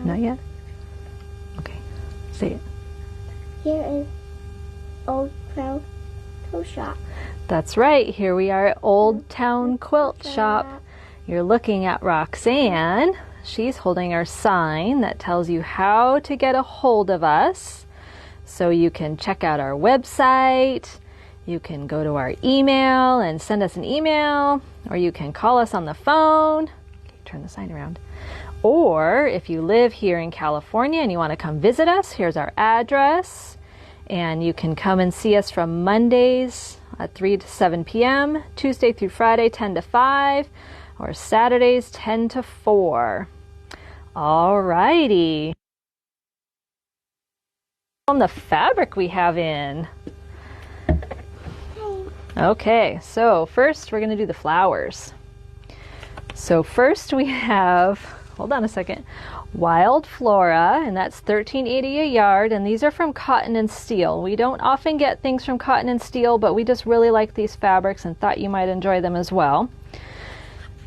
Not yet? Okay, say it. Here is Old Town Quilt Shop. That's right. Here we are at Old Town Quilt Shop. You're looking at Roxanne. She's holding our sign that tells you how to get a hold of us. So you can check out our website. You can go to our email and send us an email, or you can call us on the phone. Okay, turn the sign around. Or if you live here in California and you want to come visit us, here's our address. And you can come and see us from Mondays at 3 to 7 p.m., Tuesday through Friday 10 to 5, or Saturdays 10 to 4. All righty. On the fabric we have in. Okay, so first we're going to do the flowers. So first we have, hold on a second, Wild Flora, and that's $13.80 a yard, and these are from Cotton and Steel. We don't often get things from Cotton and Steel, but we just really like these fabrics and thought you might enjoy them as well.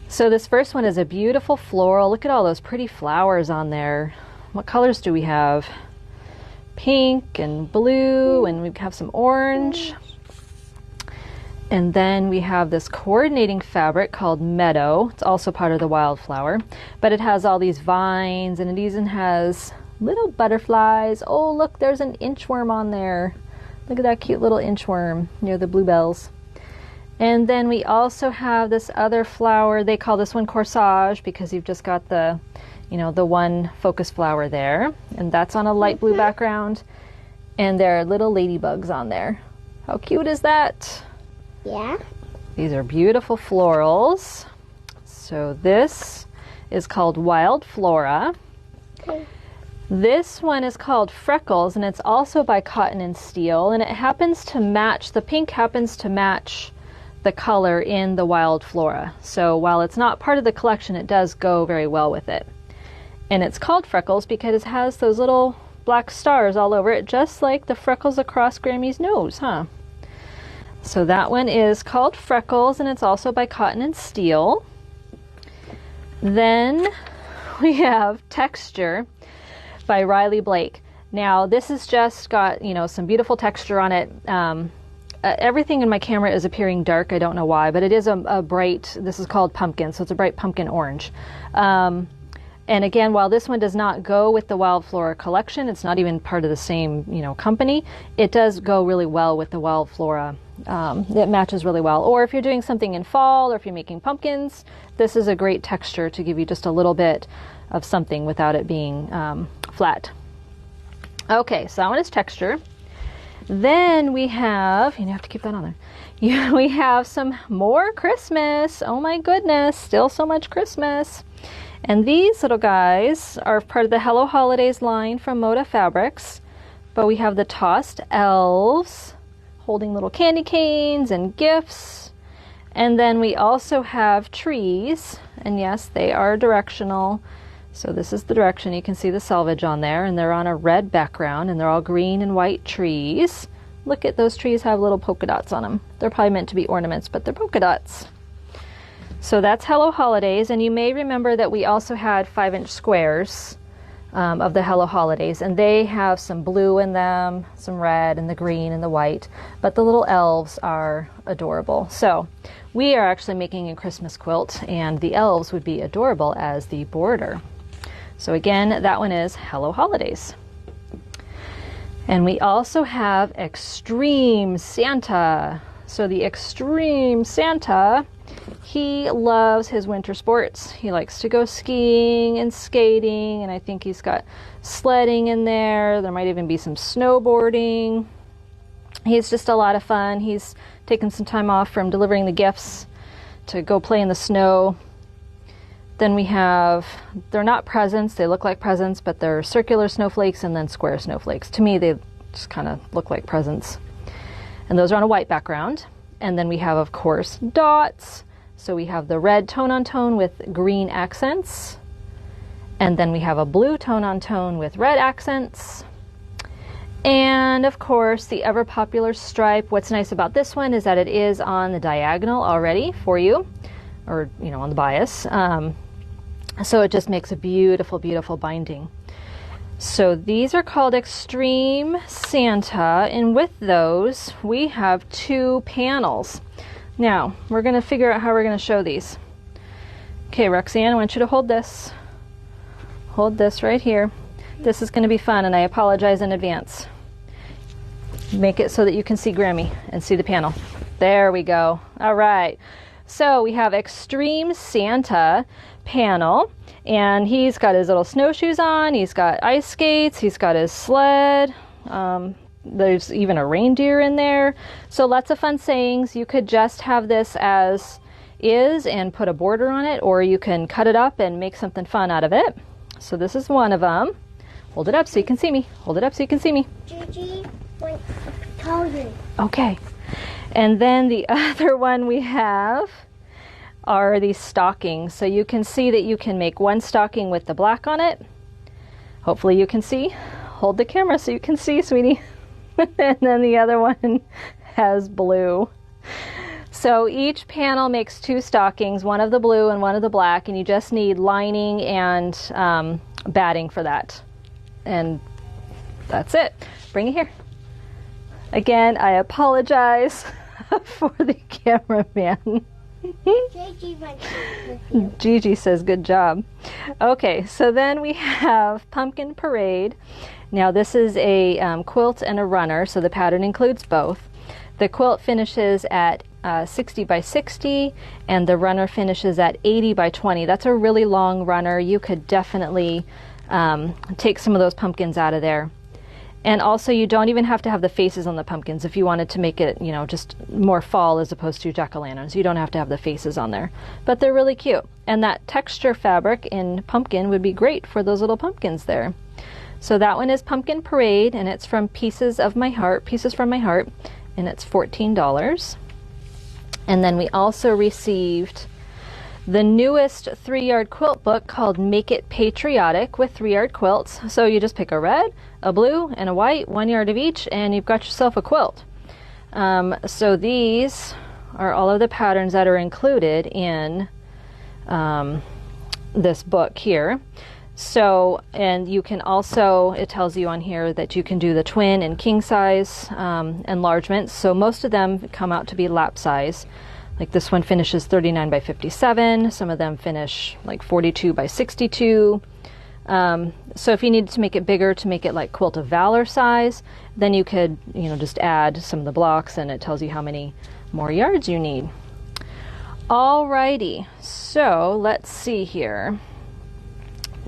So this first one is a beautiful floral. Look at all those pretty flowers on there. What colors do we have? Pink and blue, and we have some orange. And then we have this coordinating fabric called Meadow. It's also part of the wildflower, but it has all these vines, and it even has little butterflies. Oh, look, there's an inchworm on there. Look at that cute little inchworm near the bluebells. And then we also have this other flower. They call this one corsage because you've just got the, the one focus flower there, and that's on a light blue background. And there are little ladybugs on there. How cute is that? Yeah. These are beautiful florals. So this is called Wild Flora. Okay. This one is called Freckles, and it's also by Cotton and Steel, and it happens to match, the pink happens to match the color in the Wild Flora. So while it's not part of the collection, it does go very well with it. And it's called Freckles because it has those little black stars all over it, just like the freckles across Grammy's nose, huh? So that one is called Freckles, and it's also by Cotton and Steel. Then we have Texture by Riley Blake. Now this has just got, some beautiful texture on it. Everything in my camera is appearing dark. I don't know why, but it is a bright, this is called pumpkin, so it's a bright pumpkin orange. And again, while this one does not go with the Wild Flora collection, it's not even part of the same, company, it does go really well with the Wild Flora. It matches really well. Or if you're doing something in fall, or if you're making pumpkins, this is a great texture to give you just a little bit of something without it being flat. Okay, so that one is Texture. Then we have, you have to keep that on there. We have some more Christmas. Oh my goodness, still so much Christmas. And these little guys are part of the Hello Holidays line from Moda Fabrics. But we have the tossed elves holding little candy canes and gifts. And then we also have trees. And yes, they are directional. So this is the direction. You can see the selvage on there, and they're on a red background, and they're all green and white trees. Look at those trees have little polka dots on them. They're probably meant to be ornaments, but they're polka dots. So that's Hello Holidays, and you may remember that we also had 5-inch squares of the Hello Holidays, and they have some blue in them, some red and the green and the white, but the little elves are adorable. So we are actually making a Christmas quilt, and the elves would be adorable as the border. So again, that one is Hello Holidays. And we also have Extreme Santa. So the Extreme Santa, he loves his winter sports. He likes to go skiing and skating, and I think he's got sledding in there. There might even be some snowboarding. He's just a lot of fun. He's taken some time off from delivering the gifts to go play in the snow. Then we have, they're not presents, they look like presents, but they're circular snowflakes and then square snowflakes. To me, they just kind of look like presents. And those are on a white background. And then we have, of course, dots. So we have the red tone-on-tone with green accents. And then we have a blue tone-on-tone with red accents. And of course, the ever-popular stripe. What's nice about this one is that it is on the diagonal already for you, or, on the bias. So it just makes a beautiful, beautiful binding. So these are called Extreme Santa, and with those we have 2 panels. Now we're going to figure out how we're going to show these. Okay, Roxanne, I want you to hold this. Hold this right here. This is going to be fun, and I apologize in advance. Make it so that you can see Grammy and see the panel. There we go. All right. So we have Extreme Santa panel, and he's got his little snowshoes on, he's got ice skates, he's got his sled, there's even a reindeer in there. So lots of fun sayings. You could just have this as is and put a border on it, or you can cut it up and make something fun out of it. So this is one of them. Hold it up so you can see me. Hold it up so you can see me. Gigi wants to tell you. Okay. And then the other one we have are these stockings. So you can see that you can make one stocking with the black on it. Hopefully you can see. Hold the camera so you can see, sweetie. And then the other one has blue. So each panel makes 2 stockings, one of the blue and one of the black, and you just need lining and batting for that. And that's it. Bring it here. Again, I apologize for the cameraman. Gigi went with you. Gigi says good job. Okay, so then we have Pumpkin Parade. Now this is a quilt and a runner, so the pattern includes both. The quilt finishes at 60 by 60, and the runner finishes at 80 by 20. That's a really long runner. You could definitely take some of those pumpkins out of there. And also, you don't even have to have the faces on the pumpkins if you wanted to make it, you know, just more fall as opposed to jack-o'-lanterns. You don't have to have the faces on there. But they're really cute. And that texture fabric in pumpkin would be great for those little pumpkins there. So that one is Pumpkin Parade, and it's from Pieces from My Heart, and it's $14. And then we also received the newest 3-yard quilt book called Make It Patriotic with 3-yard quilts. So you just pick a red, a blue, and a white, 1 yard of each, and you've got yourself a quilt. So these are all of the patterns that are included in this book here. So, and you can also, it tells you on here that you can do the twin and king size enlargements. So most of them come out to be lap size. Like this one finishes 39 by 57. Some of them finish like 42 by 62. So if you needed to make it bigger, to make it like Quilt of Valor size, then you could, you know, just add some of the blocks, and it tells you how many more yards you need. Alrighty, so let's see here.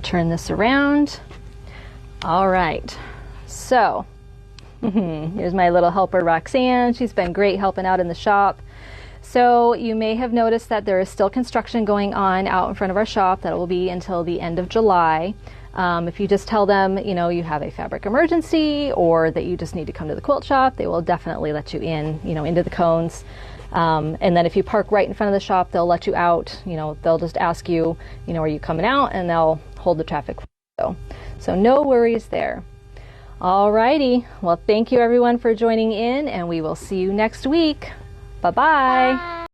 Turn this around. All right, so here's my little helper Roxanne. She's been great helping out in the shop. So you may have noticed that there is still construction going on out in front of our shop. That will be until the end of July. If you just tell them, you know, you have a fabric emergency or that you just need to come to the quilt shop, they will definitely let you in, you know, into the cones. And then if you park right in front of the shop, they'll let you out. You know, they'll just ask you, you know, are you coming out? And they'll hold the traffic. So no worries there. Alrighty. Well, thank you everyone for joining in, and we will see you next week. Bye-bye.